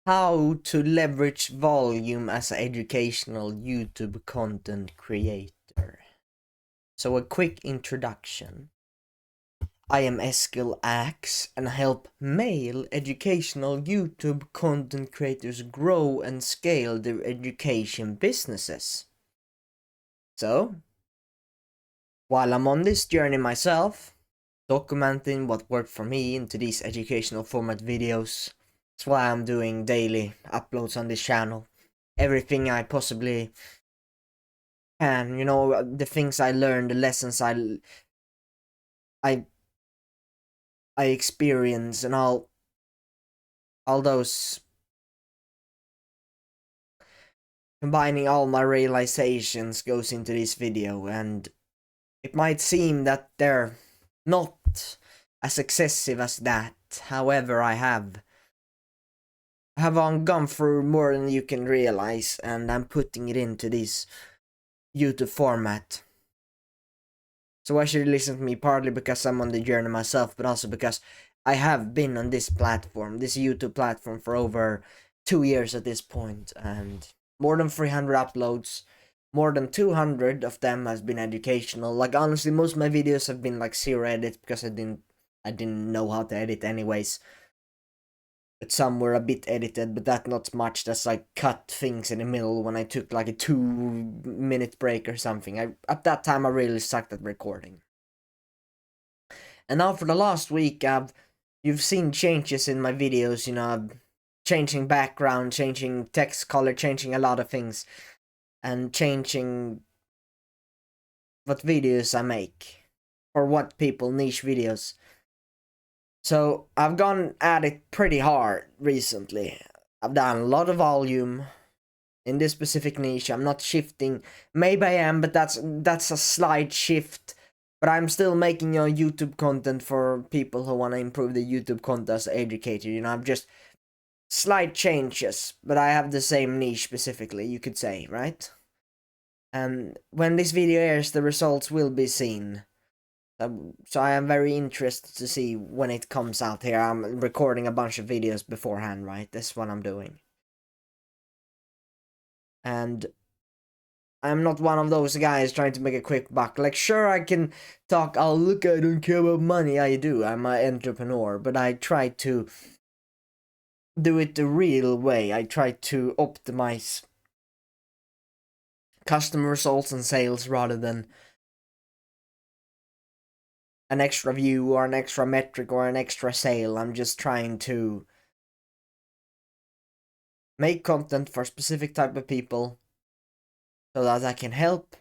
How to leverage volume as an educational YouTube content creator. So a quick introduction. I am Eskil Axe and I help male educational YouTube content creators grow and scale their education businesses. So, while I'm on this journey myself, documenting what worked for me into these educational format videos, that's why I'm doing daily uploads on this channel. Everything I possibly can, the things I learned, the lessons I I experience, and all those, combining all my realizations goes into this video. And it might seem that they're not as excessive as that. However, I have gone through more than you can realize, and I'm putting it into this YouTube format. So why should you listen to me? Partly because I'm on the journey myself, but also because I have been on this platform, this YouTube platform, for over 2 years at this point, and more than 300 uploads. More than 200 of them has been educational. Like, honestly, most of my videos have been like zero edits because I didn't know how to edit anyways. But some were a bit edited, but that not much. That's like cut things in the middle when I took like a 2-minute break or something. At that time I really sucked at recording. And now for the last week, you've seen changes in my videos. Changing background, changing text color, changing a lot of things, and changing what videos I make or what people niche videos. So I've gone at it pretty hard recently. I've done a lot of volume in this specific niche. I'm not shifting. Maybe I am, but that's a slight shift. But I'm still making YouTube content for people who want to improve the YouTube content as an educator. I'm just slight changes, but I have the same niche specifically, you could say, right? And when this video airs, the results will be seen. So I am very interested to see when it comes out here. I'm recording a bunch of videos beforehand, right? That's what I'm doing. And I'm not one of those guys trying to make a quick buck. Like, sure, I can talk, oh, look, I don't care about money. I do. I'm an entrepreneur. But I try to do it the real way. I try to optimize customer results and sales rather than an extra view or an extra metric or an extra sale. I'm just trying to make content for a specific type of people so that I can help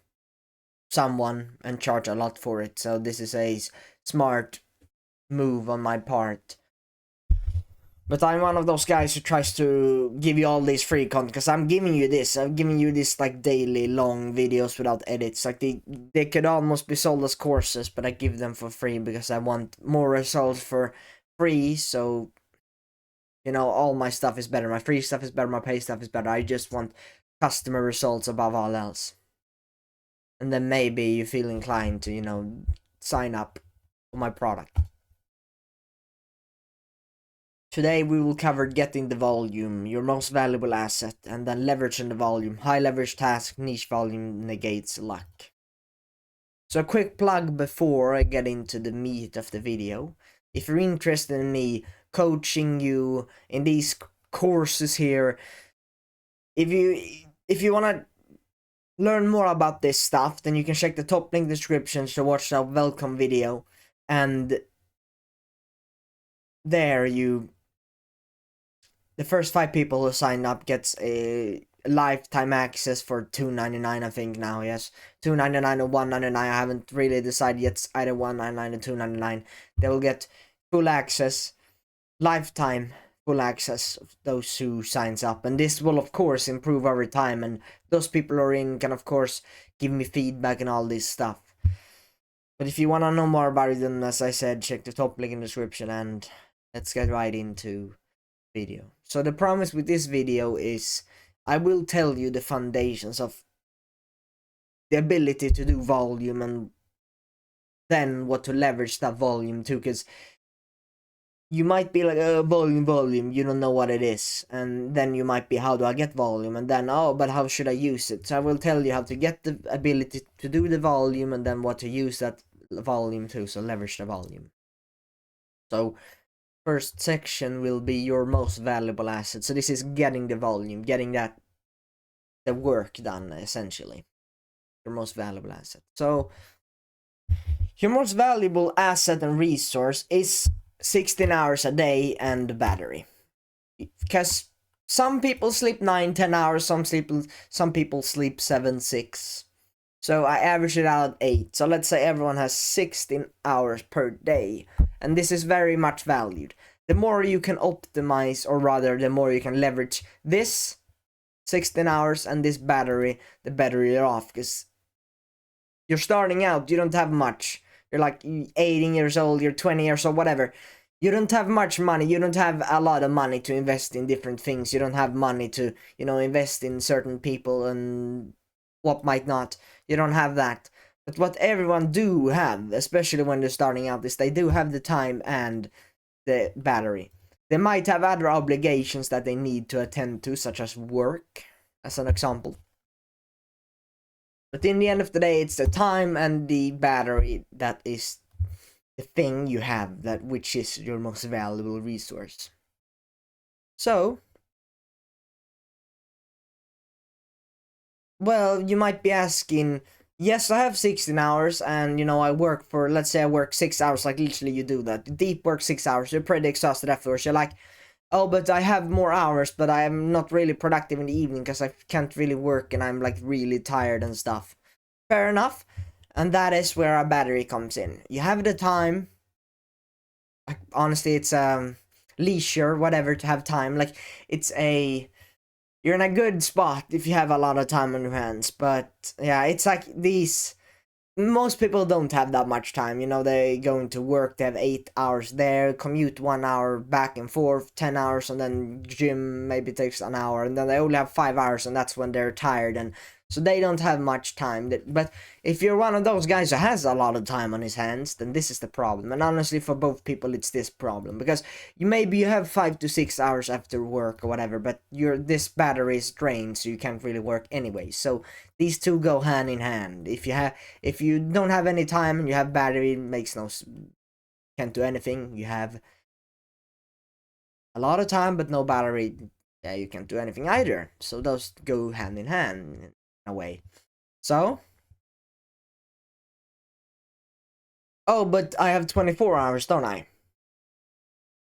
someone and charge a lot for it. So this is a smart move on my part. But I'm one of those guys who tries to give you all this free content, because I'm giving you this like daily long videos without edits. Like, they could almost be sold as courses, but I give them for free because I want more results for free. So all my stuff is better. My free stuff is better, my paid stuff is better. I just want customer results above all else. And then maybe you feel inclined to sign up for my product. Today we will cover getting the volume, your most valuable asset, and then leveraging the volume. High leverage task, niche volume negates luck. So a quick plug before I get into the meat of the video. If you're interested in me coaching you in these courses here, if you want to learn more about this stuff, then you can check the top link description to watch the welcome video. And there the first 5 people who sign up gets a lifetime access for $2.99, I think now. Yes, $2.99 or $1.99. I haven't really decided yet. It's either $1.99 or $2.99. They will get full access, lifetime full access of those who signs up, and this will of course improve over time. And those people who are in can of course give me feedback and all this stuff. But if you want to know more about it, then as I said, check the top link in the description, and let's get right into video. So the promise with this video is I will tell you the foundations of the ability to do volume, and then what to leverage that volume to, because you might be like, volume, you don't know what it is. And then you might be, how do I get volume? And then, oh, but how should I use it? So I will tell you how to get the ability to do the volume, and then what to use that volume to, so leverage the volume. So first section will be your most valuable asset. So this is getting the volume, getting the work done, essentially. Your most valuable asset. So your most valuable asset and resource is 16 hours a day and the battery. Because some people sleep 9-10 hours, some people sleep 7-6. So I average it out 8. So let's say everyone has 16 hours per day, and this is very much valued. The more you can optimize, or rather the more you can leverage this 16 hours and this battery, the better you're off. Because you're starting out, you don't have much. You're like 18 years old, you're 20 years old, whatever. You don't have much money. You don't have a lot of money to invest in different things. You don't have money to, invest in certain people and what might not. You don't have that. But what everyone do have, especially when they're starting out, is they do have the time and the battery. They might have other obligations that they need to attend to, such as work, as an example. But in the end of the day, it's the time and the battery that is the thing you have, that which is your most valuable resource. So, well, you might be asking, yes, I have 16 hours, and I work for, let's say I work 6 hours, like literally you do that. Deep work 6 hours, you're pretty exhausted afterwards. You're like, oh, but I have more hours, but I am not really productive in the evening because I can't really work and I'm like really tired and stuff. Fair enough. And that is where a battery comes in. You have the time. Like, honestly, it's leisure, whatever, to have time. Like, you're in a good spot if you have a lot of time on your hands. But yeah, it's like most people don't have that much time. They going to work, they have 8 hours there, commute 1 hour back and forth, 10 hours, and then gym maybe takes an hour, and then they only have 5 hours, and that's when they're tired, and so they don't have much time. But if you're one of those guys who has a lot of time on his hands, then this is the problem. And honestly, for both people, it's this problem, because maybe you have 5 to 6 hours after work or whatever, but this battery is drained, so you can't really work anyway. So these two go hand in hand. If you don't have any time and you have battery, can't do anything. You have a lot of time but no battery, yeah, you can't do anything either. So those go hand in hand in a way. So, oh, but I have 24 hours, don't I?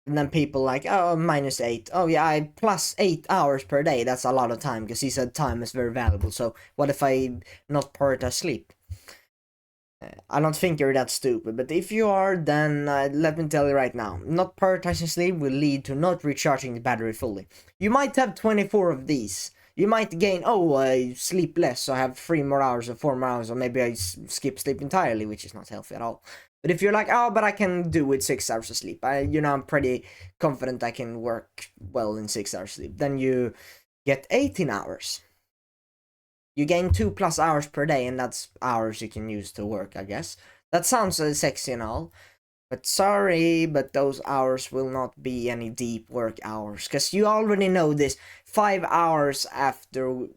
And then people like, oh, -8. Oh yeah, I plus 8 hours per day. That's a lot of time, because he said time is very valuable. So what if I not prioritize sleep? I don't think you're that stupid, but if you are, then let me tell you right now, not prioritizing sleep will lead to not recharging the battery fully. You might have 24 of these. You might gain, oh, I sleep less, so I have 3 more hours or 4 more hours, or maybe I skip sleep entirely, which is not healthy at all. But if you're like, oh, but I can do with 6 hours of sleep, I'm pretty confident I can work well in 6 hours sleep, then you get 18 hours. You gain 2+ hours per day, and that's hours you can use to work, I guess. That sounds sexy and all, but sorry, but those hours will not be any deep work hours, because you already know this. 5 hours after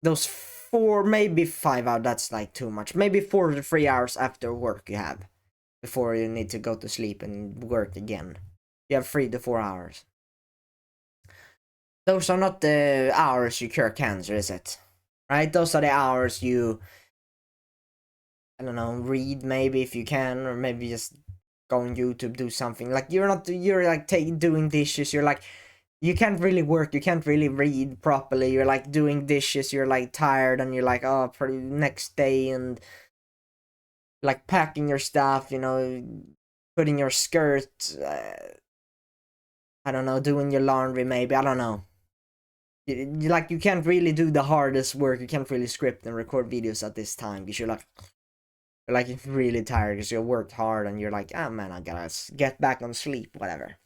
those 4, maybe 5 hours, that's like too much. Maybe 4 to 3 hours after work you have, before you need to go to sleep and work again. You have 3 to 4 hours. Those are not the hours you cure cancer, is it? Right? Those are the hours you, I don't know, read maybe if you can, or maybe just go on YouTube, do something. Like, you're like doing dishes, you're like, you can't really work, you can't really read properly, you're like doing dishes, you're like tired, and you're like, oh, for the next day, and like packing your stuff, putting your skirt, I don't know, doing your laundry maybe, I don't know. You can't really do the hardest work, you can't really script and record videos at this time, because you're like really tired, because you worked hard, and you're like, oh man, I gotta get back on sleep, whatever.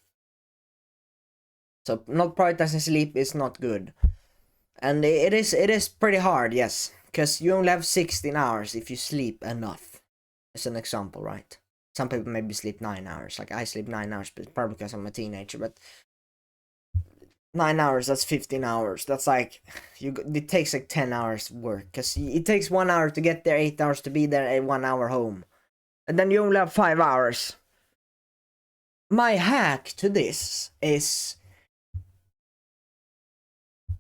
So not prioritizing sleep is not good, and it is pretty hard, yes, because you only have 16 hours if you sleep enough, as an example, right? Some people maybe sleep 9 hours. Like I sleep 9 hours, but probably because I'm a teenager. But 9 hours, that's 15 hours. That's like it takes like 10 hours work, because it takes 1 hour to get there, 8 hours to be there, and 1 hour home, and then you only have 5 hours. My hack to this is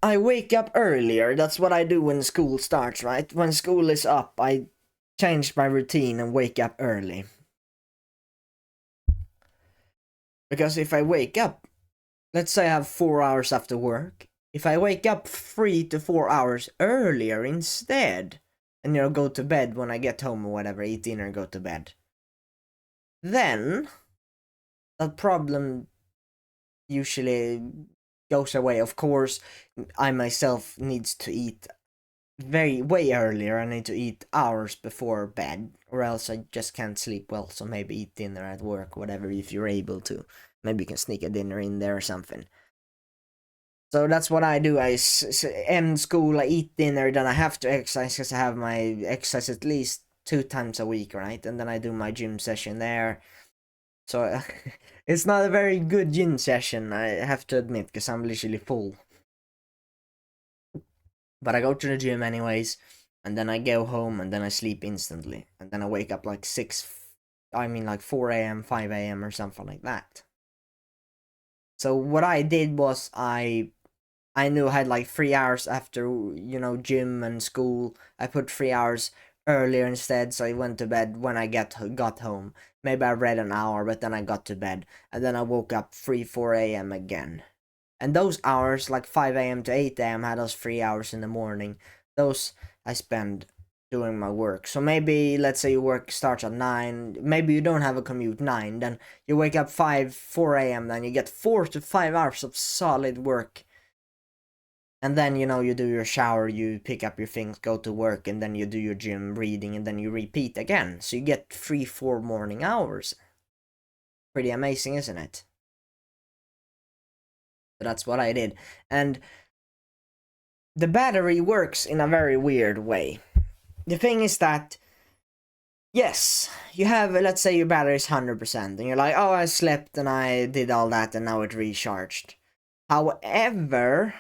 I wake up earlier. That's what I do when school starts, right? When school is up, I change my routine and wake up early. Because if I wake up, let's say I have 4 hours after work, if I wake up 3 to 4 hours earlier instead, and go to bed when I get home or whatever, eat dinner, go to bed, then that problem usually goes away. Of course, I myself needs to eat way earlier. I need to eat hours before bed, or else I just can't sleep well. So maybe eat dinner at work, whatever, if you're able to. Maybe you can sneak a dinner in there or something. So that's what I do. I end school, I eat dinner, then I have to exercise, because I have my exercise at least 2 times a week, right? And then I do my gym session there. So it's not a very good gym session, I have to admit, because I'm literally full. But I go to the gym anyways, and then I go home, and then I sleep instantly. And then I wake up like 4 a.m., 5 a.m. or something like that. So what I did was I knew I had like 3 hours after, gym and school. I put 3 hours earlier instead, so I went to bed when I got home. Maybe I read an hour, but then I got to bed. And then I woke up 4 a.m. again. And those hours, like 5 a.m. to 8 a.m., had those 3 hours in the morning. Those I spend doing my work. So maybe, let's say your work starts at 9. Maybe you don't have a commute 9. Then you wake up 4 a.m. Then you get 4 to 5 hours of solid work. And then, you do your shower, you pick up your things, go to work, and then you do your gym, reading, and then you repeat again. So you get 3-4 morning hours. Pretty amazing, isn't it? So that's what I did. And the battery works in a very weird way. The thing is that, yes, you have, let's say your battery is 100%, and you're like, oh, I slept and I did all that and now it recharged. However,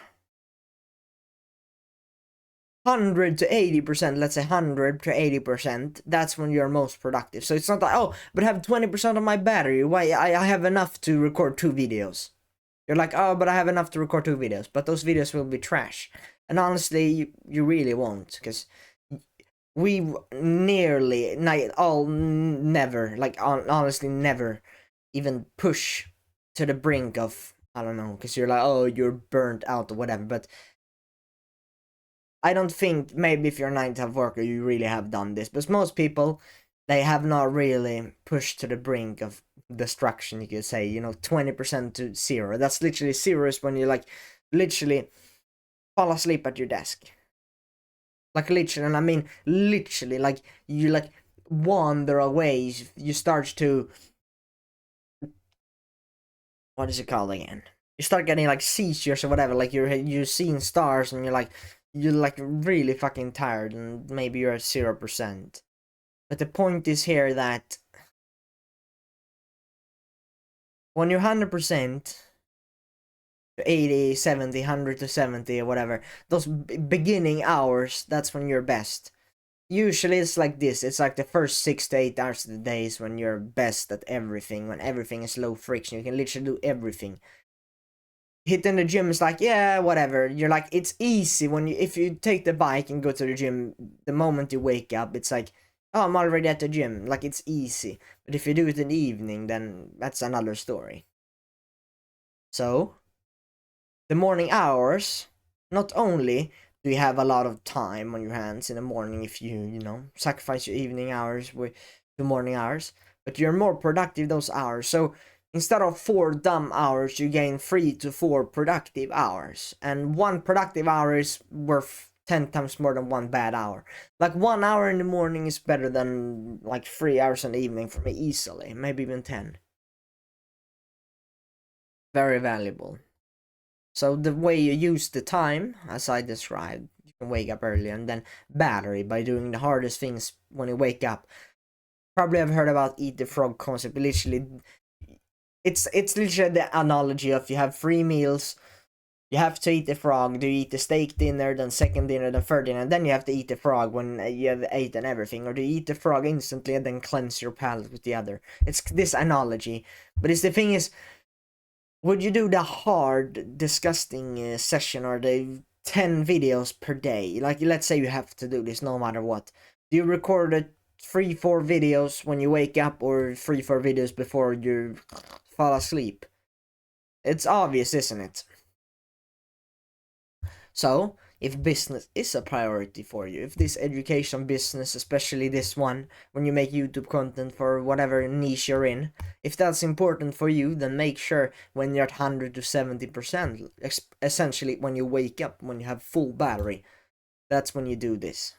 100 to 80%, let's say 100 to 80%, that's when you're most productive. So it's not like, oh, but I have 20% of my battery, why, I have enough to record 2 videos. You're like, oh, but I have enough to record 2 videos, but those videos will be trash. And honestly, you really won't, because we nearly, never, like, honestly, never even push to the brink of, I don't know, because you're like, oh, you're burnt out or whatever, but I don't think, maybe if you're a 9-to-5 worker, you really have done this, but most people, they have not really pushed to the brink of destruction, you could say, 20% to 0. That's literally 0 is when you, like, literally fall asleep at your desk. Like, literally, and I mean literally, like, you, like, wander away, you start to, what is it called again? You start getting, like, seizures or whatever, like, you're seeing stars, and you're like really fucking tired, and maybe you're at 0%. But the point is here that when you're 100% to 80, 70, 100 to 70 or whatever, those beginning hours, that's when you're best. Usually it's like this, it's like the first 6 to 8 hours of the day is when you're best at everything, when everything is low friction, you can literally do everything. Hitting the gym is like, yeah, whatever. You're like, it's easy when if you take the bike and go to the gym, the moment you wake up, it's like, oh, I'm already at the gym. Like, it's easy. But if you do it in the evening, then that's another story. So, the morning hours, not only do you have a lot of time on your hands in the morning if you sacrifice your evening hours with the morning hours, but you're more productive those hours. So, instead of 4 dumb hours, you gain 3 to 4 productive hours. And 1 productive hour is worth 10 times more than 1 bad hour. Like, 1 hour in the morning is better than like 3 hours in the evening for me easily. Maybe even 10. Very valuable. So the way you use the time, as I described, you can wake up early, and then battery by doing the hardest things when you wake up. probably have heard about eat the frog concept, but literally, it's literally the analogy of you have 3 meals. You have to eat the frog. Do you eat the steak dinner, then second dinner, then third dinner, and then you have to eat the frog when you have eaten everything, or do you eat the frog instantly and then cleanse your palate with the other? It's this analogy, but it's the thing is, would you do the hard, disgusting session or the 10 videos per day? Like, let's say you have to do this no matter what. Do you record a 3-4 videos when you wake up, or 3-4 videos before you fall asleep? It's obvious, isn't it? So, if business is a priority for you, if this education business, especially this one, when you make YouTube content for whatever niche you're in, if that's important for you, then make sure when you're at 100 to 70%, essentially when you wake up, when you have full battery, that's when you do this.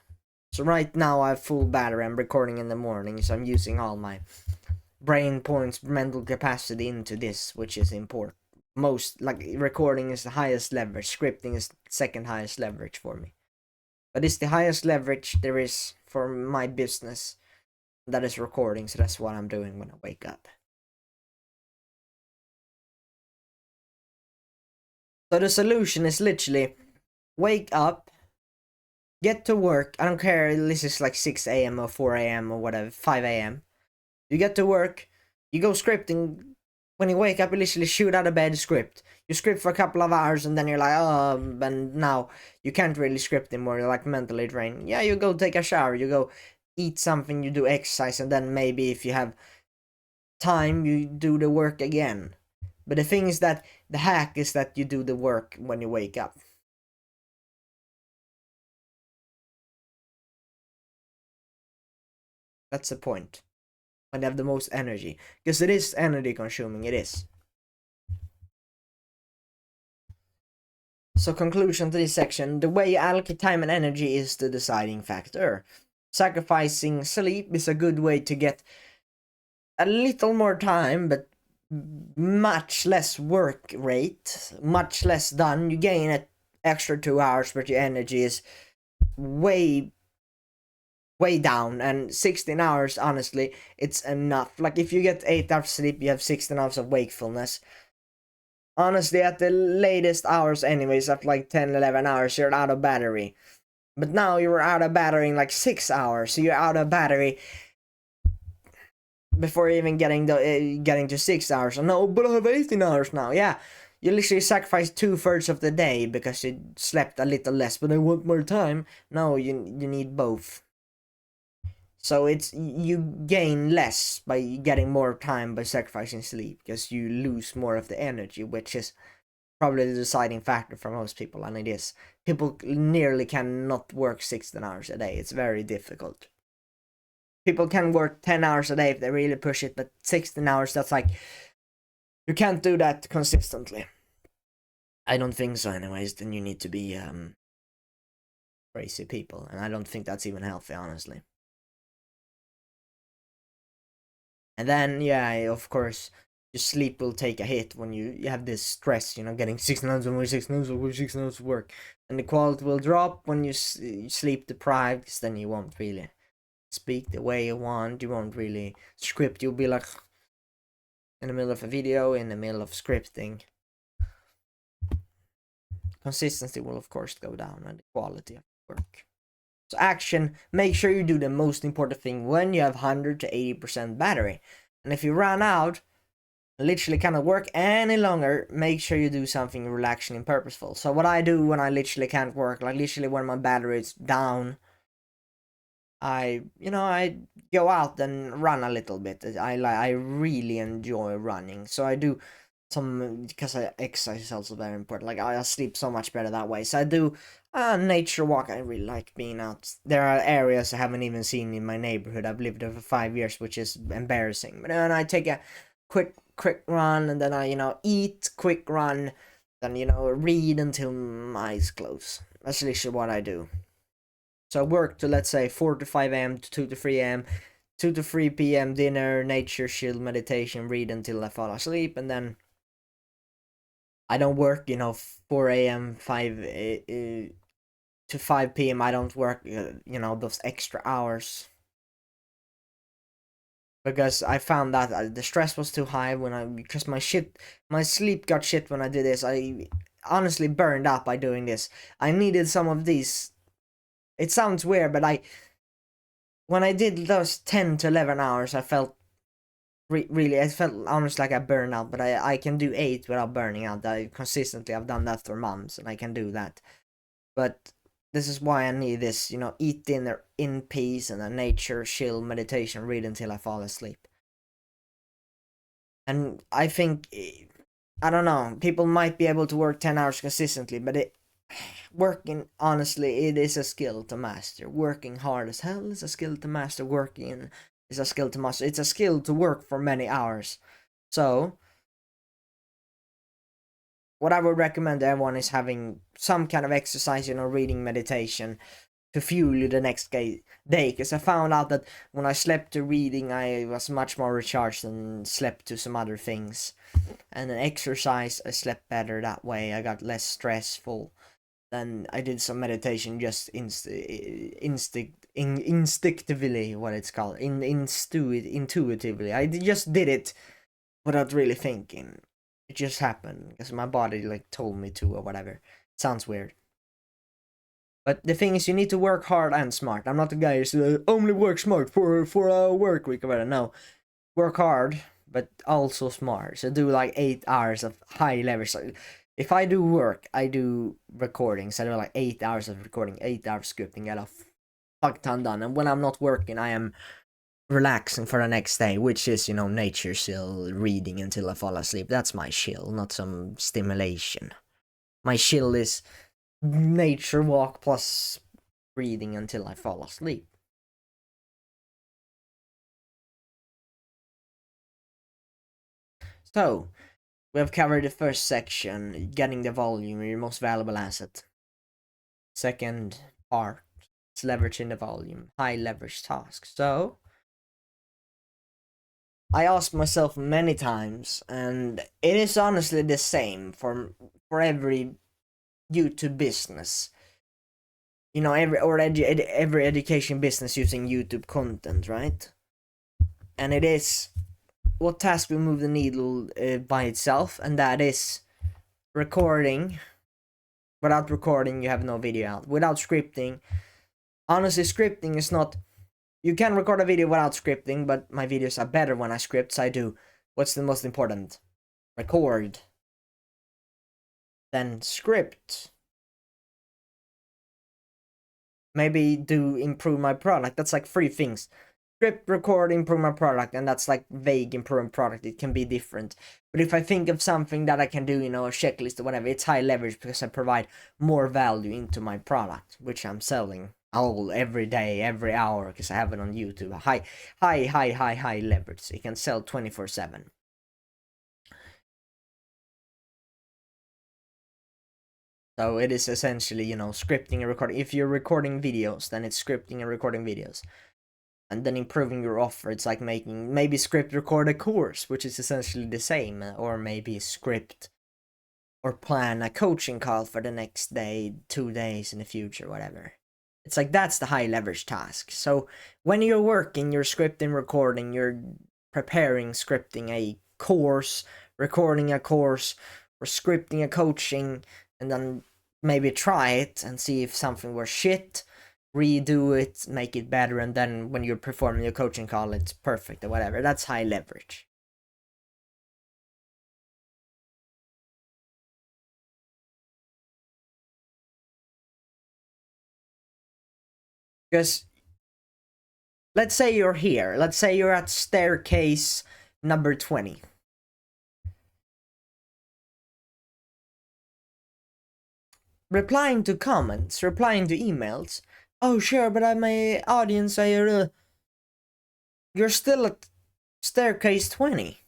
So right now I have full battery, I'm recording in the morning, so I'm using all my brain points, mental capacity into this, which is important. Most, like, recording is the highest leverage, scripting is second highest leverage for me, but it's the highest leverage there is for my business, that is recording. So that's what I'm doing when I wake up. So the solution is literally wake up, get to work. I don't care, this is like 6 a.m. or 4 a.m. or whatever, 5 a.m. You get to work, you go scripting. When you wake up, you literally shoot out of bed, script. You script for a couple of hours, and then you're like, oh, and now you can't really script anymore. You're like mentally drained. Yeah, you go take a shower, you go eat something, you do exercise, and then maybe if you have time, you do the work again. But the thing is that the hack is that you do the work when you wake up. That's the point. When you have the most energy. Because it is energy consuming, it is. So, conclusion to this section, the way you allocate time and energy is the deciding factor. Sacrificing sleep is a good way to get a little more time, but much less work rate, much less done. You gain an extra 2 hours, but your energy is way down. And 16 hours, honestly, it's enough. Like, if you get 8 hours sleep, you have 16 hours of wakefulness. Honestly, at the latest hours anyways, after like 10-11 hours, you're out of battery. But now you're out of battery in like 6 hours, so you're out of battery before even getting to 6 hours. No, but I have 18 hours now. Yeah, you literally sacrifice 2/3 of the day because you slept a little less, but I want more time. No, you need both. So it's, you gain less by getting more time by sacrificing sleep, because you lose more of the energy, which is probably the deciding factor for most people, and it is. People nearly cannot work 16 hours a day. It's very difficult. People can work 10 hours a day if they really push it, but 16 hours, that's like, you can't do that consistently. I don't think so anyways. Then you need to be crazy people, and I don't think that's even healthy, honestly. And then, yeah, of course, your sleep will take a hit when you have this stress, getting 16 hours of work, 16 hours of work, 16 hours of work. And the quality will drop when you sleep deprived, because then you won't really speak the way you want, you won't really script, you'll be like in the middle of a video, in the middle of scripting. Consistency will of course go down, and the quality of work. So action, make sure you do the most important thing when you have 100 to 80% battery. And if you run out, literally cannot work any longer, make sure you do something relaxing and purposeful. So what I do when I literally can't work, like literally when my battery is down, I go out and run a little bit. I really enjoy running, so I do some, because exercise is also very important. Like, I sleep so much better that way. So I do a nature walk. I really like being out. There are areas I haven't even seen in my neighborhood. I've lived there for 5 years, which is embarrassing. But then I take a quick run, and then I eat, quick run, then read until my eyes close. That's literally what I do. So I work to, let's say, 4 to 5 a.m. to 2 to 3 a.m. 2 to 3 p.m. dinner, nature, chill, meditation, read until I fall asleep, and then I don't work, 4 a.m., 5 to 5 p.m. I don't work, those extra hours. because I found that the stress was too high because my sleep got shit when I did this. I honestly burned up by doing this. I needed some of these. It sounds weird, but when I did those 10 to 11 hours, I felt really, I felt honestly like I burned out, but I can do 8 without burning out. I've done that for months, and I can do that. But this is why I need this, eat dinner in peace and a nature, chill, meditation, read until I fall asleep. And I think, I don't know, people might be able to work 10 hours consistently, but working, honestly, it is a skill to master. Working hard as hell is a skill to master. Working is a skill to master. It's a skill to work for many hours. So, what I would recommend to everyone is having some kind of exercise, reading, meditation, to fuel you the next day. Because I found out that when I slept to reading, I was much more recharged than slept to some other things. And then exercise, I slept better that way. I got less stressful. Then I did some meditation just instinctively, what it's called, intuitively. I just did it without really thinking. It just happened because my body told me to or whatever. It sounds weird. But the thing is, you need to work hard and smart. I'm not the guy who's only work smart for a work week or whatever. No, work hard, but also smart. So do 8 hours of high leverage. So if I do work, I do recordings. I do 8 hours of recording, 8 hours scripting, get a fuck ton done. And when I'm not working, I am relaxing for the next day, which is, nature chill, reading until I fall asleep. That's my chill, not some stimulation. My chill is nature walk plus reading until I fall asleep. So, we have covered the first section, getting the volume, your most valuable asset. Second part is leveraging the volume, high leverage tasks. So, I asked myself many times, and it is honestly the same for every YouTube business. Every education business using YouTube content, right? And it is what task will move the needle by itself, and that is recording. Without recording, you have no video out. Without scripting, honestly, scripting is not. You can record a video without scripting, but my videos are better when I script, so I do. What's the most important? Record. Then script. Maybe do improve my product. That's 3 things. Script, record, improve my product, and that's vague, improve my product. It can be different. But if I think of something that I can do, a checklist or whatever, it's high leverage because I provide more value into my product, which I'm selling every day, every hour, because I have it on YouTube. High leverage. It can sell 24/7. So it is essentially, scripting and recording. If you're recording videos, then it's scripting and recording videos. And then improving your offer. It's maybe script record a course, which is essentially the same. Or maybe script or plan a coaching call for the next day, 2 days in the future, whatever. It's that's the high leverage task. So when you're working, you're scripting, recording, you're preparing, scripting a course, recording a course, or scripting a coaching, and then maybe try it and see if something was shit, redo it, make it better, and then when you're performing your coaching call, it's perfect or whatever. That's high leverage. Because let's say you're here. Let's say you're at staircase number 20. Replying to comments, replying to emails. Oh, sure, but I'm my audience. You're still at staircase 20.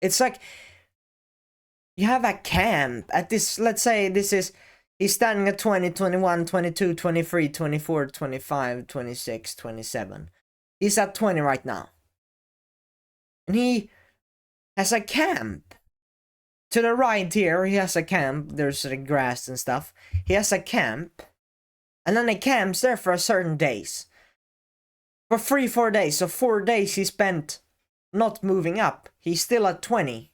It's you have a camp at this. Let's say he's standing at 20, 21, 22, 23, 24, 25, 26, 27. He's at 20 right now. And he has a camp. To the right here, he has a camp. There's grass and stuff. He has a camp. And then he camps there for a certain days. For 4 days. So 4 days he spent not moving up. He's still at 20.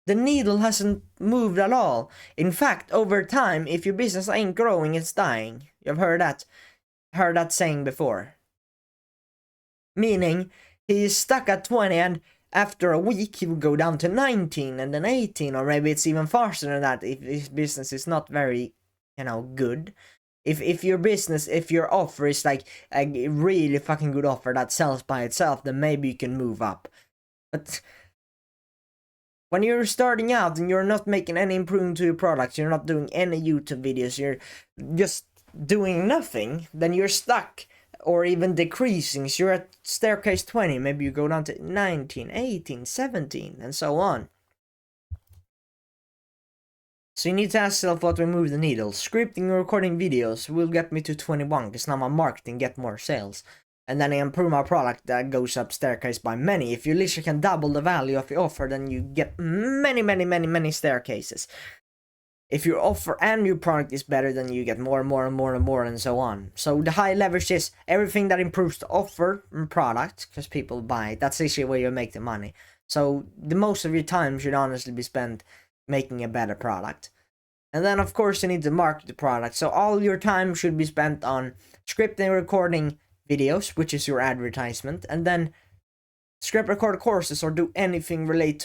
The needle hasn't moved at all. In fact, over time, if your business ain't growing, it's dying. You've heard that saying before. Meaning, he is stuck at 20 and after a week he will go down to 19 and then 18, or maybe it's even faster than that if his business is not very, good. If your business, if your offer is like a really fucking good offer that sells by itself, then maybe you can move up. But when you're starting out and you're not making any improvement to your products, you're not doing any YouTube videos, you're just doing nothing, then you're stuck or even decreasing. So you're at staircase 20, maybe you go down to 19, 18, 17, and so on. So you need to ask yourself what will move the needle. Scripting and recording videos will get me to 21, because now my marketing get more sales. And then I improve my product, that goes up staircase by many. If you literally can double the value of your offer, then you get many staircases. If your offer and your product is better, then you get more and more and so on. So the high leverage is everything that improves the offer and product, because people buy it. That's literally where you make the money. So the most of your time should honestly be spent making a better product. And then of course you need to market the product. So all your time should be spent on scripting, recording videos, which is your advertisement, and then script, record courses, or do anything related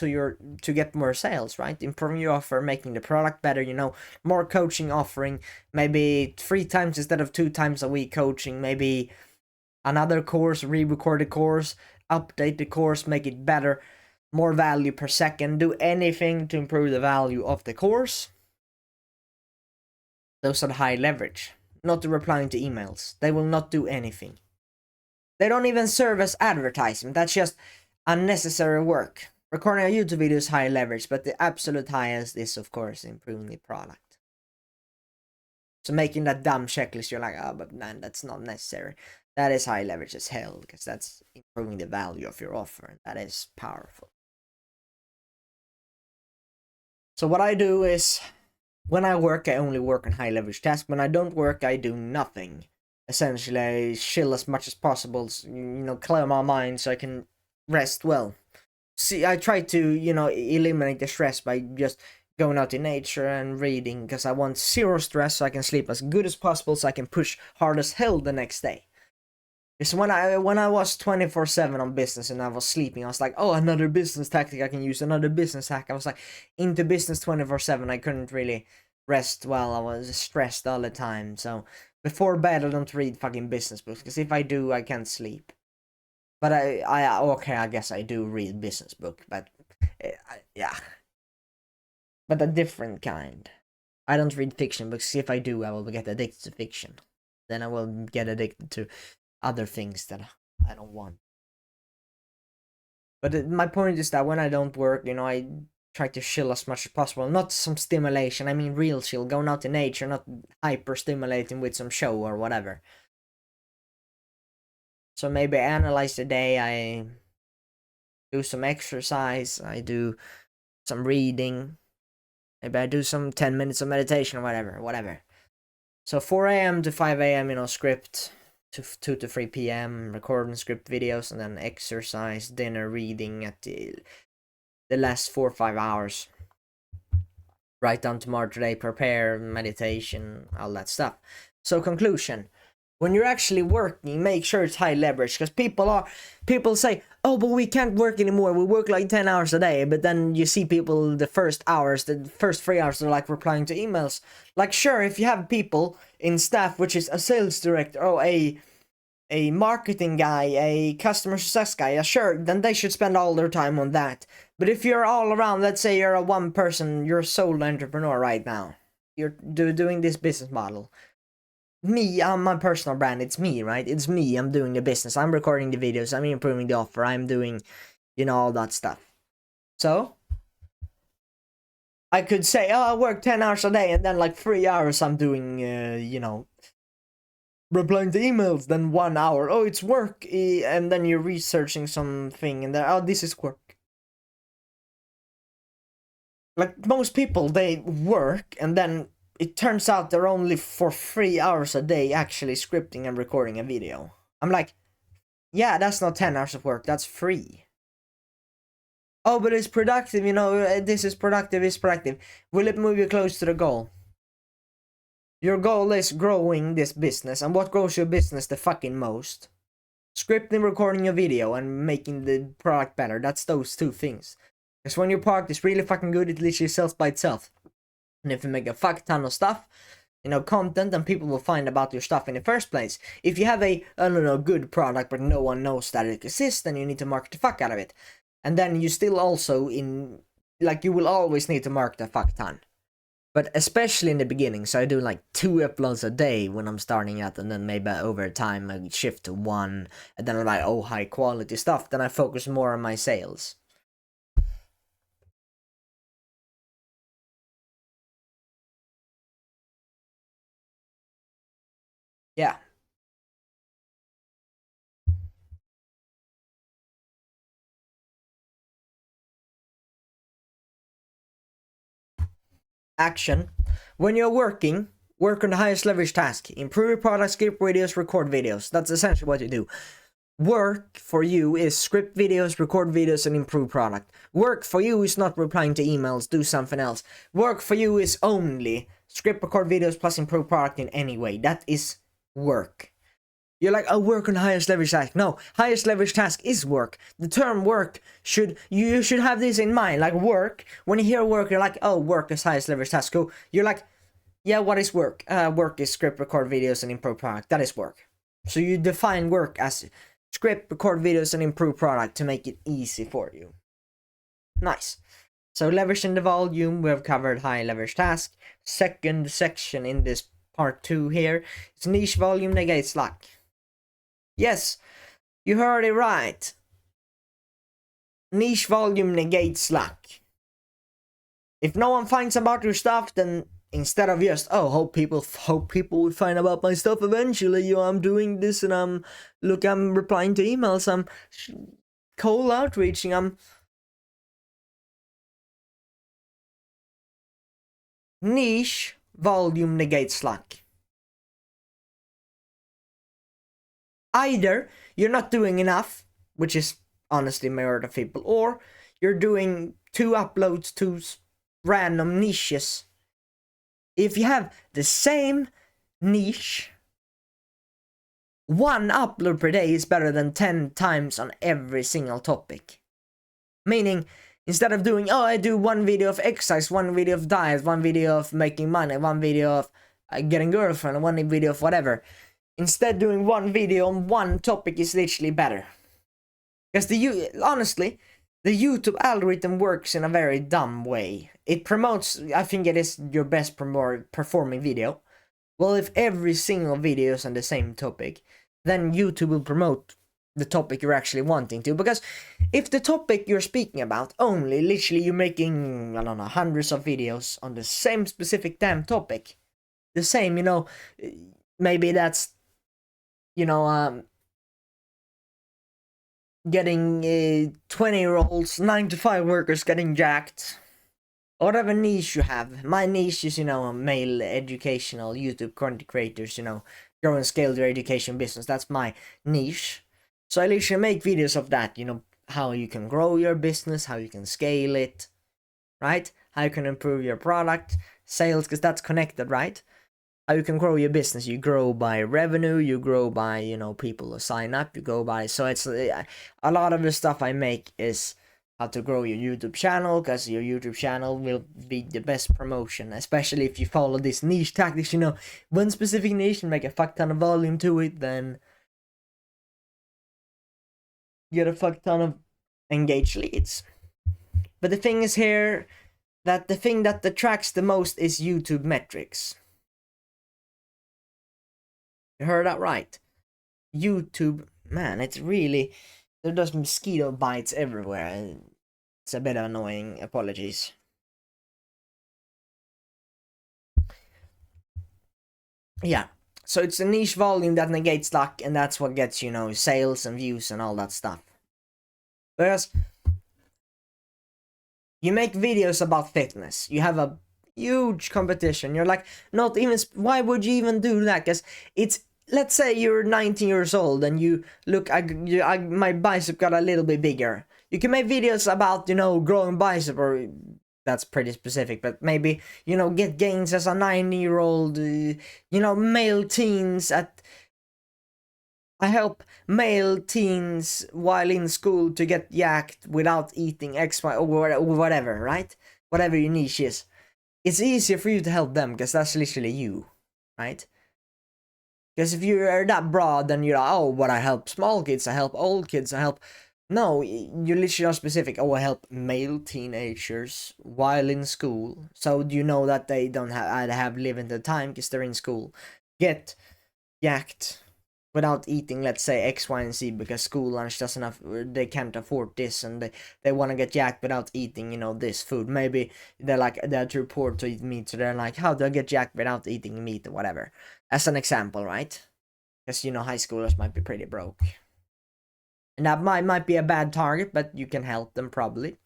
to get more sales, right? Improving your offer, making the product better, more coaching offering, maybe 3 times instead of 2 times a week coaching, maybe another course, re-record the course, update the course, make it better, more value per second, do anything to improve the value of the course. Those are the high leverage. Not replying to emails. They will not do anything. They don't even serve as advertisement. That's just unnecessary work. Recording a YouTube video is high leverage, but the absolute highest is, of course, improving the product. So making that dumb checklist, you're like, oh, but man, that's not necessary. That is high leverage as hell, because that's improving the value of your offer, and that is powerful. So what I do is, when I work, I only work on high leverage tasks. When I don't work, I do nothing. Essentially, I chill as much as possible, clear my mind so I can rest well. See, I try to, eliminate the stress by just going out in nature and reading, because I want zero stress so I can sleep as good as possible so I can push hard as hell the next day. Because when I was 24/7 on business and I was sleeping, I was like, oh, another business tactic I can use, another business hack. I was like into business 24/7. I couldn't really rest well. I was stressed all the time. So before bed, I don't read fucking business books, because if I do, I can't sleep. But I guess I do read business book, but yeah. But a different kind. I don't read fiction books. If I do, I will get addicted to fiction. Then I will get addicted to other things that I don't want. But my point is that when I don't work, I try to chill as much as possible. Not some stimulation, I mean real chill, going out in nature, not hyper stimulating with some show or whatever. So maybe I analyze the day, I do some exercise, I do some reading, maybe I do some 10 minutes of meditation or whatever. So 4 a.m. to 5 a.m, script, to 2 to 3 p.m, record and script videos, and then exercise, dinner, reading at the last 4 or 5 hours. Write down tomorrow, today, prepare, meditation, all that stuff. So conclusion, when you're actually working, make sure it's high leverage, because people say, oh, but we can't work anymore, we work like 10 hours a day. But then you see people the first 3 hours, they're like replying to emails. Like, sure, if you have people in staff, which is a sales director or a marketing guy, a customer success guy, yeah, sure, then they should spend all their time on that. But if you're all around, let's say you're a one person, you're a sole entrepreneur right now, you're doing this business model. Me, I'm my personal brand, it's me, right? It's me, I'm doing the business, I'm recording the videos, I'm improving the offer, I'm doing, all that stuff. So, I could say, oh, I work 10 hours a day, and then like 3 hours I'm doing, replying to emails, then 1 hour, oh, it's work, and then you're researching something, and then, oh, this is work. Like most people, they work and then it turns out they're only for 3 hours a day actually scripting and recording a video. I'm like, yeah, that's not 10 hours of work, that's 3. Oh, but it's productive, this is productive, it's productive. Will it move you close to the goal? Your goal is growing this business, and what grows your business the fucking most? Scripting, recording your video, and making the product better. That's those two things. Because when your product is really fucking good, it literally sells by itself. And if you make a fuck ton of stuff, content, then people will find about your stuff in the first place. If you have a, I don't know, good product, but no one knows that it exists, then you need to market the fuck out of it. And then you still also you will always need to market a fuck ton. But especially in the beginning, so I do like 2 uploads a day when I'm starting out, and then maybe over time I shift to 1, and then I'm like, oh, high quality stuff, then I focus more on my sales. Yeah. Action. When you're working, work on the highest leverage task. Improve your product, script videos, record videos. That's essentially what you do. Work for you is script videos, record videos, and improve product. Work for you is not replying to emails, do something else. Work for you is only script, record videos, plus improve product in any way. That is work. You're like, oh, work on the highest leverage task. No, highest leverage task is work. The term work you should have this in mind. Like work, when you hear work, you're like, oh, work is highest leverage task. Cool. You're like, yeah, what is work? Work is script, record videos, and improve product. That is work. So you define work as script, record videos, and improve product to make it easy for you. Nice. So leveraging the volume, we have covered high leverage task. Second section in this part 2 here is niche volume negates luck. Yes, you heard it right. Niche volume negates luck. If no one finds about your stuff, then instead of just, oh, hope people will find about my stuff eventually, I'm doing this and I'm replying to emails, I'm cold outreaching, niche volume negates luck. Either you're not doing enough, which is honestly majority of people, or you're doing 2 uploads to random niches. If you have the same niche, 1 upload per day is better than 10 times on every single topic. Meaning, instead of doing, oh, I do 1 video of exercise, 1 video of diet, 1 video of making money, 1 video of getting girlfriend, 1 video of whatever, instead doing 1 video on 1 topic is literally better. Because honestly, the YouTube algorithm works in a very dumb way. It promotes, I think it is your best performing video. Well, if every single video is on the same topic, then YouTube will promote the topic you're actually wanting to. Because if the topic you're speaking about, only literally you're making, I don't know, hundreds of videos on the same specific damn topic, the same, maybe that's, getting 20-year-olds, 9-to-5 workers getting jacked. Whatever niche you have. My niche is, male educational YouTube content creators, grow and scale their education business. That's my niche. So I literally make videos of that, how you can grow your business, how you can scale it, right? How you can improve your product, sales, because that's connected, right? How you can grow your business. You grow by revenue, you grow by, people who sign up, you go by, so it's a lot of the stuff I make is how to grow your YouTube channel, because your YouTube channel will be the best promotion, especially if you follow this niche tactics, one specific niche and make a fuck ton of volume to it, then you get a fuck ton of engaged leads. But the thing is here, that the thing that attracts the most is YouTube metrics. You heard that right. YouTube, man, it's really, there's mosquito bites everywhere. It's a bit annoying, apologies. Yeah, so it's a niche volume that negates luck, and that's what gets, sales and views and all that stuff. Whereas You make videos about fitness. You have a huge competition. You're like, not even, why would you even do that? Because it's, let's say you're 19 years old and you look, my bicep got a little bit bigger. You can make videos about, you know, growing bicep, or that's pretty specific, but maybe, you know, get gains as a 9-year-old, you know, male teens at, I help male teens while in school to get yacked without eating X, Y, or whatever, right? Whatever your niche is. It's easier for you to help them because that's literally you, right? Because if you're that broad, then you're like, oh, but I help small kids, I help old kids, I help. No, you literally are specific. Oh, I help male teenagers while in school. So do you know that they don't have limited time because they're in school? Get yacked without eating, let's say, X, Y, and Z, because school lunch doesn't have, they can't afford this, and they want to get jacked without eating, you know, this food. Maybe they're like, they're too poor to eat meat, so they're like, how do I get jacked without eating meat, or whatever. As an example, right? Because, you know, high schoolers might be pretty broke. And that might be a bad target, but you can help them probably.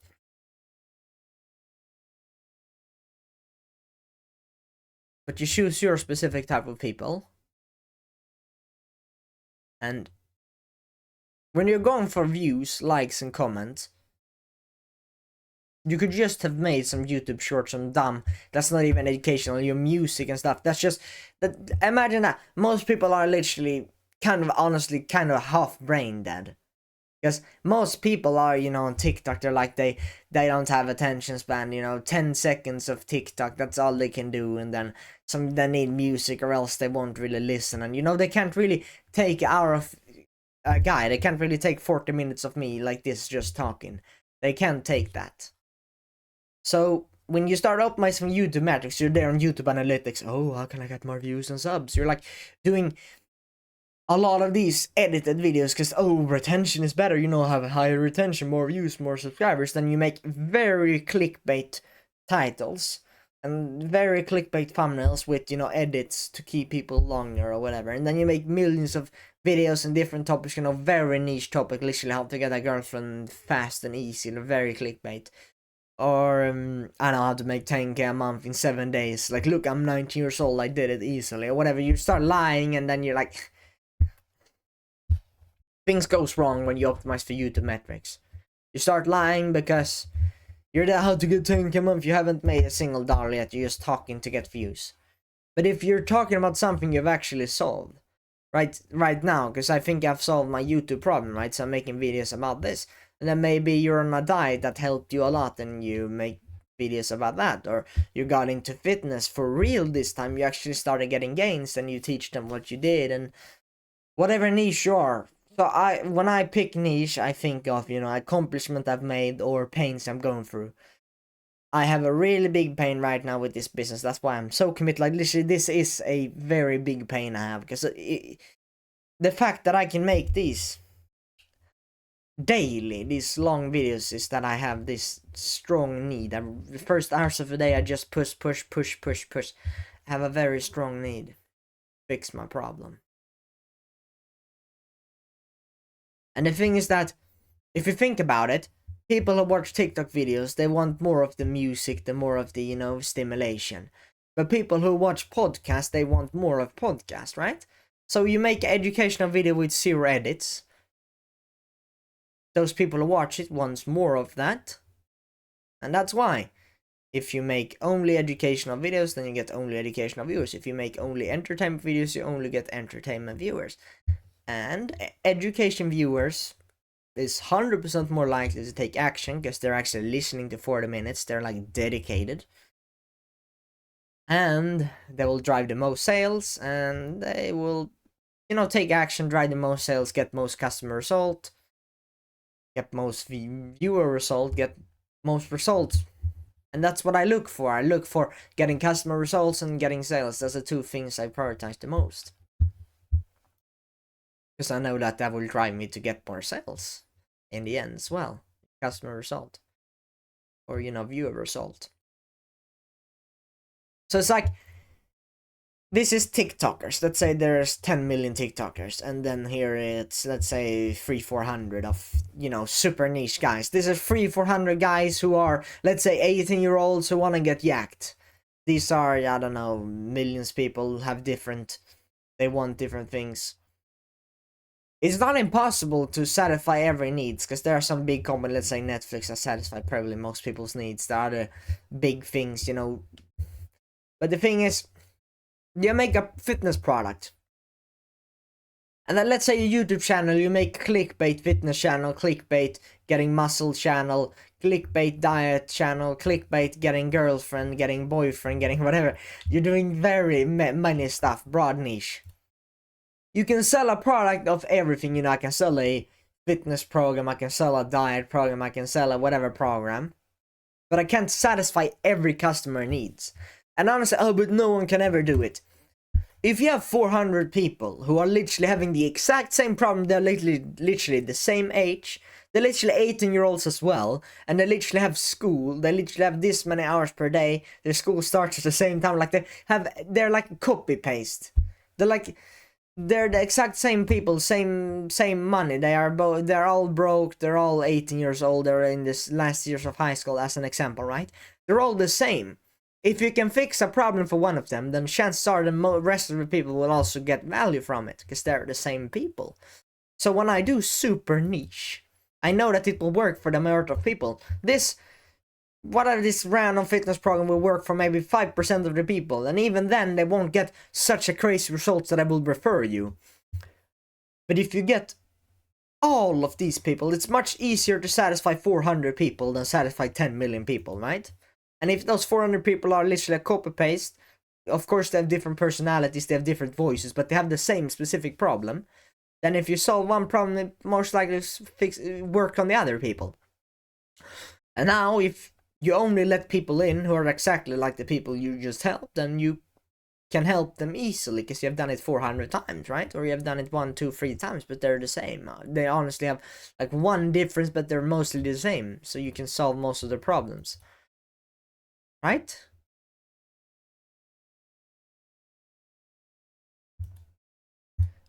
But you choose your specific type of people. And when you're going for views, likes, and comments, you could just have made some YouTube shorts, some dumb, that's not even educational, your music and stuff. That's just, that. Imagine that. Most people are literally kind of, honestly, kind of half brain dead. Because most people are, you know, on TikTok, they're like, they don't have attention span, you know, 10 seconds of TikTok, that's all they can do, and then they need music or else they won't really listen, and, you know, they can't really take an hour of a guy, they can't really take 40 minutes of me like this just talking. They can't take that. So, when you start optimizing YouTube metrics, you're there on YouTube Analytics, oh, how can I get more views and subs? You're like doing a lot of these edited videos because, oh, retention is better, you know, have a higher retention, more views, more subscribers. Then you make very clickbait titles and very clickbait thumbnails with, you know, edits to keep people longer or whatever. And then you make millions of videos on different topics, you know, very niche topic, literally how to get a girlfriend fast and easy, very clickbait. Or, I don't know, how to make 10k a month in 7 days. Like, look, I'm 19 years old, I did it easily, or whatever. You start lying and then you're like, things goes wrong when you optimize for YouTube metrics. You start lying because you're there how to get 10k a month, you haven't made a single dollar yet, you're just talking to get views. But if you're talking about something you've actually solved, right now, because I think I've solved my YouTube problem, right? So I'm making videos about this. And then maybe you're on a diet that helped you a lot and you make videos about that. Or you got into fitness for real this time, you actually started getting gains and you teach them what you did, and whatever niche you are. So when I pick niche, I think of, you know, accomplishment I've made or pains I'm going through. I have a really big pain right now with this business. That's why I'm so committed. Like, literally, this is a very big pain I have, because the fact that I can make these daily, these long videos, is that I have this strong need. The first hours of the day, I just push. I have a very strong need to fix my problem. And the thing is that, if you think about it, people who watch TikTok videos, they want more of the music, the more of the, you know, stimulation. But people who watch podcasts, they want more of podcast, right? So you make an educational video with 0 edits. Those people who watch it want more of that. And that's why. If you make only educational videos, then you get only educational viewers. If you make only entertainment videos, you only get entertainment viewers. And education viewers is 100% more likely to take action because they're actually listening to 40 minutes. They're like dedicated. And they will drive the most sales, and they will, you know, take action, drive the most sales, get most customer result, get most viewer result, get most results. And that's what I look for. I look for getting customer results and getting sales. That's the two things I prioritize the most. Because I know that will drive me to get more sales in the end as well. Customer result. Or, you know, viewer result. So it's like, this is TikTokers. Let's say there's 10 million TikTokers, and then here it's, let's say, 300-400 of, you know, super niche guys. This is 300-400 guys who are, let's say, 18-year-olds who want to get yacked. These are, I don't know, millions of people have different, they want different things. It's not impossible to satisfy every needs, because there are some big companies, let's say Netflix, that satisfy probably most people's needs. There are the big things, you know. But the thing is, you make a fitness product, and then let's say a YouTube channel, you make clickbait fitness channel, clickbait getting muscle channel, clickbait diet channel, clickbait getting girlfriend, getting boyfriend, getting whatever. You're doing very many stuff, broad niche. You can sell a product of everything, you know. I can sell a fitness program, I can sell a diet program, I can sell a whatever program, but I can't satisfy every customer needs. And honestly, oh, but no one can ever do it. If you have 400 people who are literally having the exact same problem, they're literally the same age, they're literally 18-year-olds as well, and they literally have school, they literally have this many hours per day, their school starts at the same time, like they're like copy-paste. They're the exact same people, same money. They're all broke. They're all 18 years old. They're in this last years of high school, as an example, right? They're all the same. If you can fix a problem for one of them, then chances are the rest of the people will also get value from it, because they're the same people. So when I do super niche, I know that it will work for the majority of people. This random fitness program will work for maybe 5% of the people, and even then they won't get such a crazy results that I will refer you. But if you get all of these people, it's much easier to satisfy 400 people than satisfy 10 million people, right? And if those 400 people are literally a copy-paste, of course they have different personalities, they have different voices, but they have the same specific problem, then if you solve one problem, it most likely work on the other people. And now, if you only let people in who are exactly like the people you just helped, then you can help them easily, because you have done it 400 times, right? Or you have done it 1, 2, 3 times, but they're the same. They honestly have like one difference, but they're mostly the same, so you can solve most of the problems, right?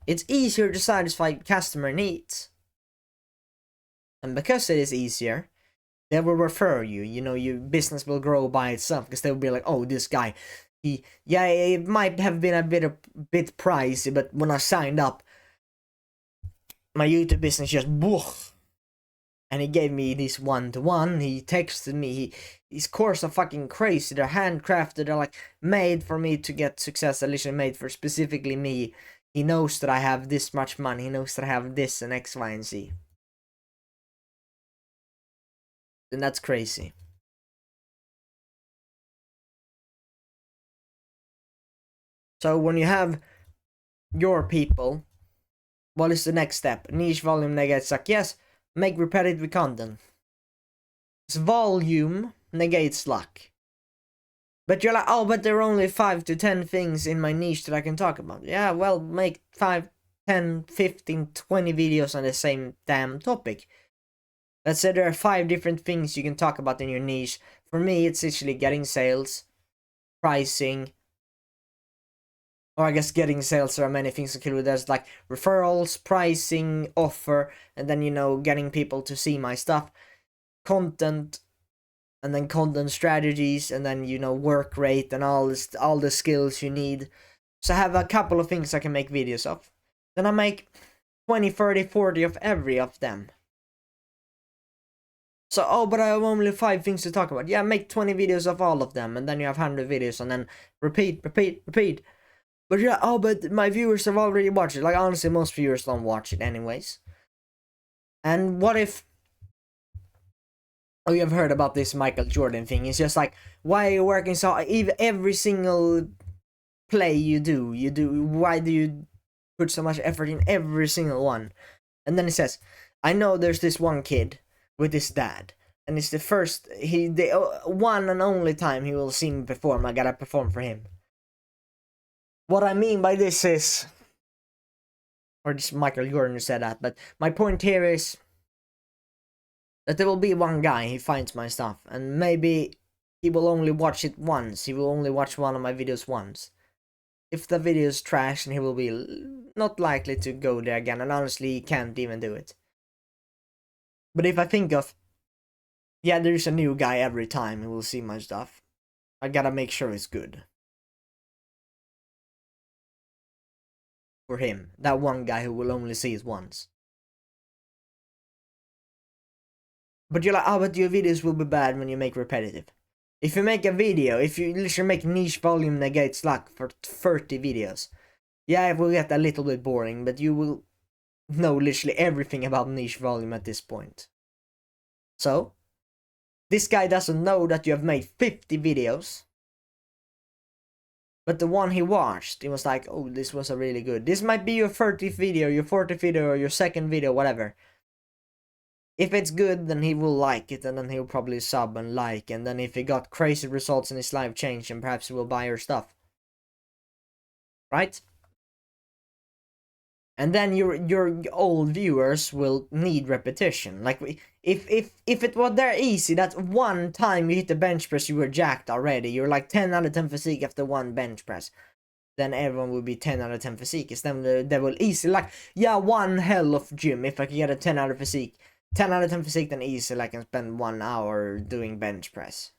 It's easier to satisfy customer needs, and because it is easier, they will refer you. You know, your business will grow by itself, because they will be like, oh, this guy, it might have been a bit pricey, but when I signed up, my YouTube business just woof, and he gave me this 1-to-1. He texted me. His courses are fucking crazy. They're handcrafted. They're like made for me to get success. They're literally made for specifically me. He knows that I have this much money. He knows that I have this and X, Y, and Z. And that's crazy. So when you have your people, what is the next step? Niche, volume, negates luck. Yes, make repetitive content. It's volume negates luck. But you're like, oh, but there are only 5 to 10 things in my niche that I can talk about. Yeah, well, make 5, 10, 15, 20 videos on the same damn topic. Let's say there are 5 different things you can talk about in your niche. For me, it's literally getting sales, pricing, or I guess getting sales. There are many things included. There's like referrals, pricing, offer, and then, you know, getting people to see my stuff, content, and then content strategies, and then, you know, work rate and all the skills you need. So I have a couple of things I can make videos of. Then I make 20, 30, 40 of every of them. So, oh, but I have only 5 things to talk about. Yeah, make 20 videos of all of them, and then you have 100 videos, and then repeat. But yeah, oh, but my viewers have already watched it. Like, honestly, most viewers don't watch it anyways. And what if... Oh, you have heard about this Michael Jordan thing. It's just like, why are you working so... Every single play you do, why do you put so much effort in every single one? And then it says, I know there's this one kid with his dad, and it's the one and only time he will see me perform. I gotta perform for him. What I mean by this is, or this Michael Jordan who said that, but my point here is that there will be one guy who finds my stuff, and maybe he will only watch it once. He will only watch one of my videos once. if the video is trash, and he will be not likely to go there again, and honestly, he can't even do it. But if I think of, yeah, there's a new guy every time who will see my stuff, I gotta make sure it's good. For him, that one guy who will only see it once. But you're like, oh, but your videos will be bad when you make repetitive. If you make a video, if you literally make niche volume negates luck for 30 videos, yeah, it will get a little bit boring, but you will know literally everything about niche volume at this point. So, this guy doesn't know that you have made 50 videos. But the one he watched, it was like, oh, this was a really good. This might be your 30th video, your 40th video, or your second video, whatever. If it's good, then he will like it, and then he'll probably sub and like, and then if he got crazy results in his life change, and perhaps he will buy your stuff. Right? And then your old viewers will need repetition. Like, if it was that easy, that one time you hit the bench press, you were jacked already. You're like 10 out of 10 physique after one bench press. Then everyone will be 10 out of 10 physique. Then they will easily, like, yeah, one hell of gym. If I can get a 10 out of physique, 10 out of 10 physique, then easily I can spend 1 hour doing bench press.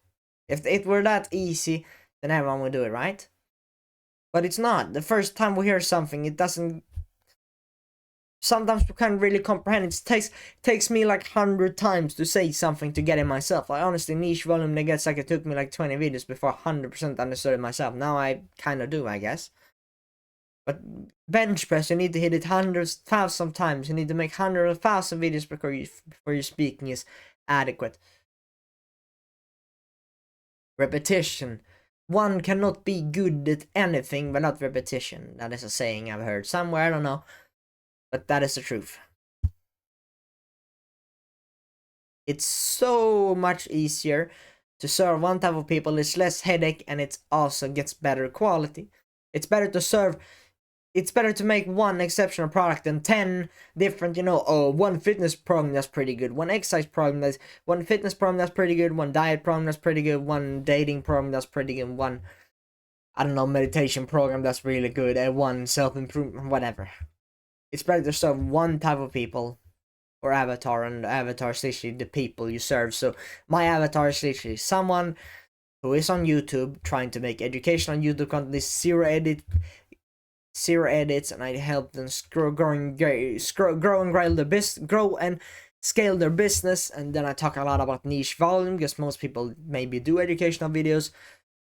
If it were that easy, then everyone would do it, right? But it's not. The first time we hear something, it doesn't. Sometimes we can't really comprehend. It takes me like 100 times to say something to get it myself. I honestly, niche volume negates like it took me like 20 videos before 100% understood it myself. Now I kind of do, I guess. But bench press, you need to hit it hundreds, thousands of times. You need to make 100,000 videos before your speaking is adequate. Repetition. One cannot be good at anything without repetition. That is a saying I've heard somewhere, I don't know. But that is the truth. It's so much easier to serve one type of people. It's less headache, and it also gets better quality. It's better to serve. It's better to make one exceptional product than 10 different, one fitness program that's pretty good, one exercise program one fitness program that's pretty good, one diet program that's pretty good, one dating program that's pretty good, one, I don't know, meditation program that's really good, and one self-improvement, whatever. It's better to serve one type of people or avatar, and the avatar is literally the people you serve. So my avatar is literally someone who is on YouTube trying to make educational YouTube content. This zero edits, and I help them grow and scale their business. And then I talk a lot about niche volume, because most people maybe do educational videos.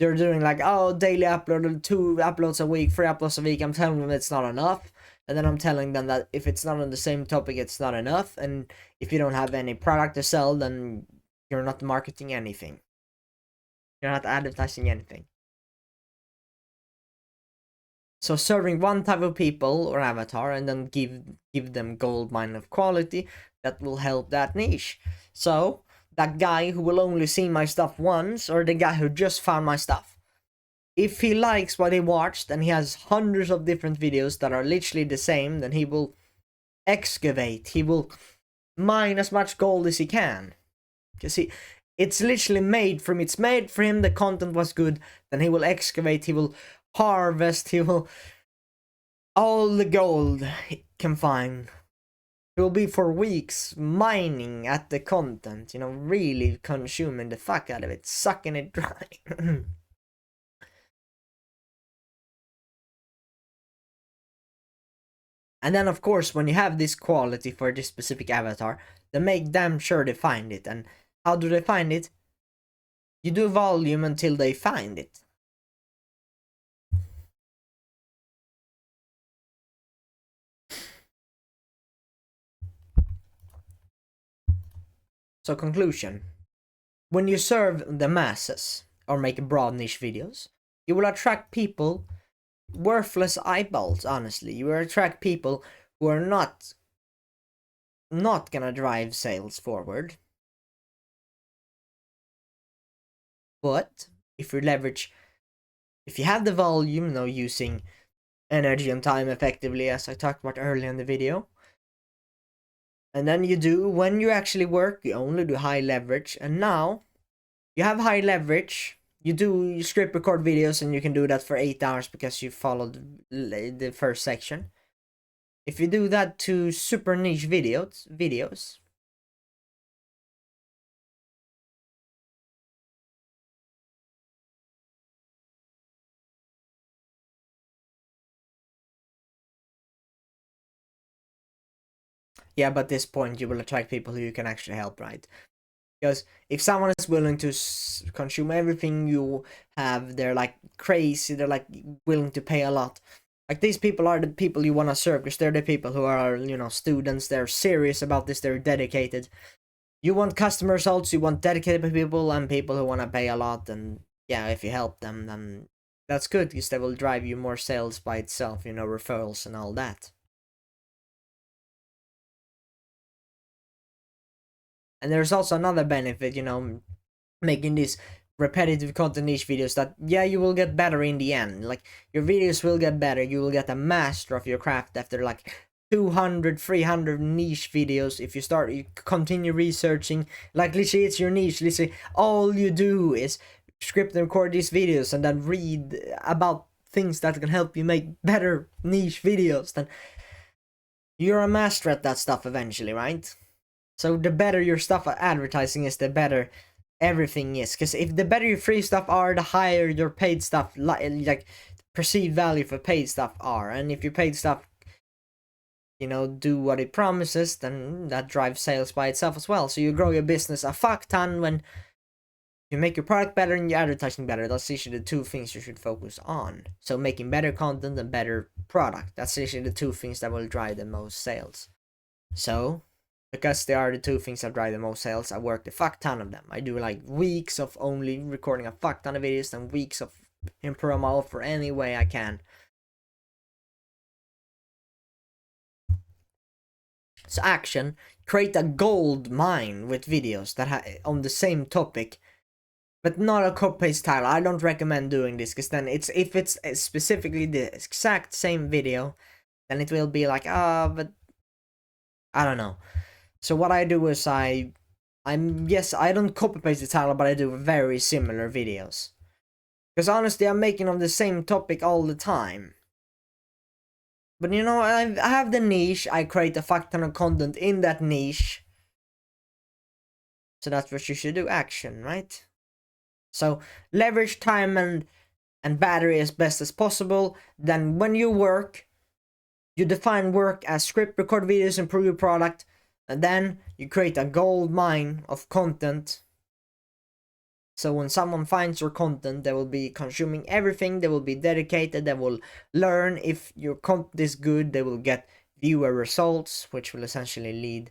They're doing like, oh, daily upload, 2 uploads a week, 3 uploads a week. I'm telling them it's not enough. And then I'm telling them that if it's not on the same topic, it's not enough. And if you don't have any product to sell, then you're not marketing anything. You're not advertising anything. So serving one type of people or avatar, and then give them gold mine of quality, that will help that niche. So that guy who will only see my stuff once, or the guy who just found my stuff, if he likes what he watched and he has hundreds of different videos that are literally the same, then he will excavate. He will mine as much gold as he can. Because it's literally made for him. It's made for him. The content was good. Then he will excavate. He will harvest. He will all the gold he can find. He will be for weeks mining at the content. Really consuming the fuck out of it, sucking it dry. And then, of course, when you have this quality for this specific avatar, then make damn sure they find it. And how do they find it? You do volume until they find it. So, conclusion. When you serve the masses or make broad niche videos, you will attract people, worthless eyeballs, honestly. You will attract people who are not gonna drive sales forward. But if you have the volume, using energy and time effectively, as I talked about earlier in the video, and then when you actually work, you only do high leverage, and now you have high leverage, you do script record videos and you can do that for 8 hours because you followed the first section. If you do that to super niche videos, yeah, but at this point you will attract people who you can actually help, right? Because if someone is willing to consume everything you have, they're like crazy, they're like willing to pay a lot. Like, these people are the people you want to serve, because they're the people who are, you know, students, they're serious about this, they're dedicated. You want customer results, you want dedicated people and people who want to pay a lot, and yeah, if you help them, then that's good, because they will drive you more sales by itself, you know, referrals and all that. And there's also another benefit, you know, making these repetitive content niche videos, that yeah, you will get better in the end. Like, your videos will get better, you will get a master of your craft after like 200 300 niche videos. If you continue researching, like literally it's your niche, literally all you do is script and record these videos and then read about things that can help you make better niche videos, then you're a master at that stuff eventually, right? So the better your stuff at advertising is, the better everything is. Because if the better your free stuff are, the higher your paid stuff, like perceived value for paid stuff are. And if your paid stuff, you know, do what it promises, then that drives sales by itself as well. So you grow your business a fuck ton when you make your product better and your advertising better. That's usually the two things you should focus on. So making better content and better product, that's usually the two things that will drive the most sales. So because they are the two things that drive the most sales, I work a fuck ton of them. I do like weeks of only recording a fuck ton of videos and weeks of improving my offer any way I can. So action, create a gold mine with videos that on the same topic, but not a copy-paste title. I don't recommend doing this, because then if it's specifically the exact same video, then it will be like, but I don't know. So what I do is I don't copy paste the title, but I do very similar videos. Because honestly, I'm making on the same topic all the time. But you know, I have the niche, I create a fuck ton of content in that niche. So that's what you should do, action, right? So leverage time and battery as best as possible. Then when you work, you define work as script, record videos, improve your product. And then you create a gold mine of content. So when someone finds your content, they will be consuming everything, they will be dedicated, they will learn. If your content is good, they will get viewer results, which will essentially lead.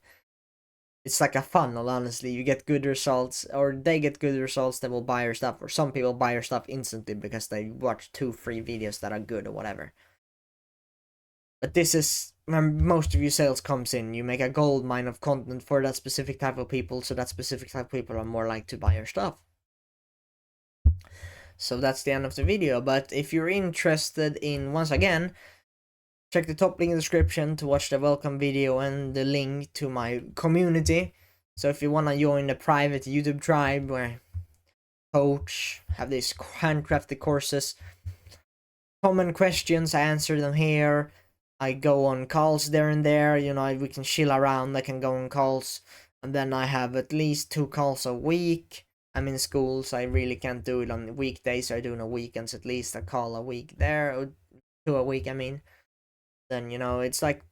It's like a funnel, honestly. You get good results, or they get good results, they will buy your stuff, or some people buy your stuff instantly because they watch 2 free videos that are good or whatever. But this is where most of your sales comes in. You make a gold mine of content for that specific type of people, so that specific type of people are more likely to buy your stuff. So that's the end of the video. But if you're interested in, once again, check the top link in the description to watch the welcome video and the link to my community. So if you want to join the private YouTube tribe where I coach, have these handcrafted courses, common questions, I answer them here. I go on calls there and there, you know, we can chill around, I can go on calls. And then I have at least 2 calls a week. I'm in school, so I really can't do it on weekdays, so I do on the weekends at least, a call a week there, or 2 a week, I mean. Then, you know, it's like,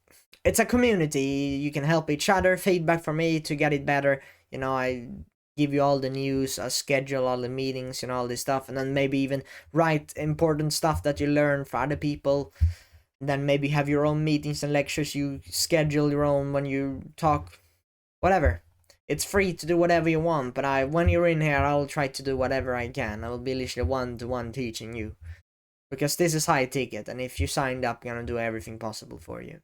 it's a community, you can help each other, feedback from me to get it better. You know, I give you all the news, I schedule all the meetings, you know, all this stuff, and then maybe even write important stuff that you learn for other people. Then maybe have your own meetings and lectures, you schedule your own when you talk, whatever. It's free to do whatever you want, but when you're in here, I'll try to do whatever I can. I will be literally one-to-one teaching you. Because this is high ticket, and if you signed up, I'm gonna do everything possible for you.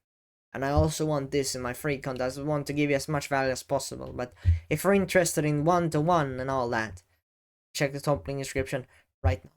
And I also want this in my free content. I want to give you as much value as possible. But if you're interested in one-to-one and all that, check the top link description right now.